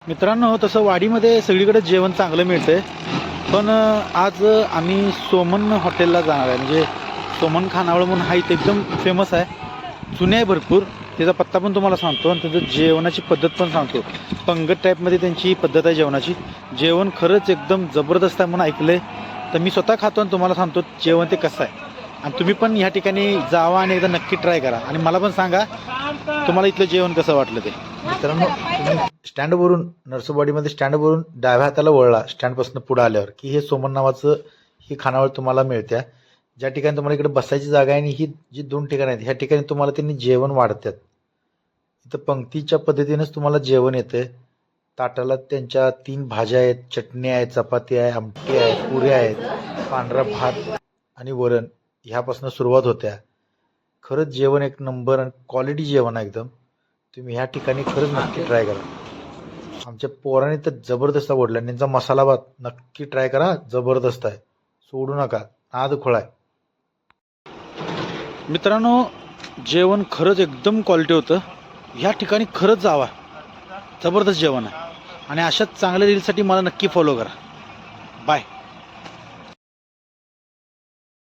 मित्रांनो, तसं वाडीमध्ये सगळीकडे जेवण चांगलं मिळतंय, पण आज आम्ही सोमन हॉटेलला जाणार आहे. म्हणजे सोमन खानावळ म्हणून हा इथे एकदम फेमस आहे, जुने आहे भरपूर. त्याचा पत्ता पण तुम्हाला सांगतो आणि त्याचं जेवणाची पद्धत पण सांगतो. पंगत टाईपमध्ये त्यांची पद्धत आहे जेवणाची. जेवण खरंच एकदम जबरदस्त आहे म्हणून ऐकलं आहे, तर मी स्वतः खातो आणि तुम्हाला सांगतो जेवण ते कसं आहे. आणि तुम्ही पण ह्या ठिकाणी जावा आणि एकदा नक्की ट्राय करा आणि मला पण सांगा तुम्हाला इथलं जेवण कसं वाटलं ते. मित्रांनो, तुम्ही स्टँडवरून नरसोबावाडीमध्ये स्टँडवरून डाव्या हाताला वळला स्टँडपासून पुढे आल्यावर की हे सोमन नावाचं ही खानावळ तुम्हाला मिळत्या. ज्या ठिकाणी तुम्हाला इकडे बसायची जागा आहे आणि ही जी 2 ठिकाणं आहेत ह्या ठिकाणी तुम्हाला त्यांनी जेवण वाढतात. इथं पंक्तीच्या पद्धतीनेच तुम्हाला जेवण येतं. ताटाला त्यांच्या 3 भाज्या आहेत, चटणी आहे, चपाती आहे, आमटी आहे, पुऱ्या आहेत, पांढरा भात आणि वरण ह्यापासून सुरुवात होत्या. खरंच जेवण एक नंबर आणि क्वालिटी जेवण आहे एकदम. तुम्ही ह्या ठिकाणी खरंच नक्की ट्राय करा. आमच्या पोराने तर जबरदस्त आवडला. त्यांचा मसाला भात नक्की ट्राय करा, जबरदस्त आहे, सोडू नका, नाद खोळा आहे. मित्रांनो, जेवण खरंच एकदम क्वालिटी होतं. ह्या ठिकाणी खरंच जावा, जबरदस्त जेवण आहे. आणि अशाच चांगल्या रीलसाठी मला नक्की फॉलो करा. बाय.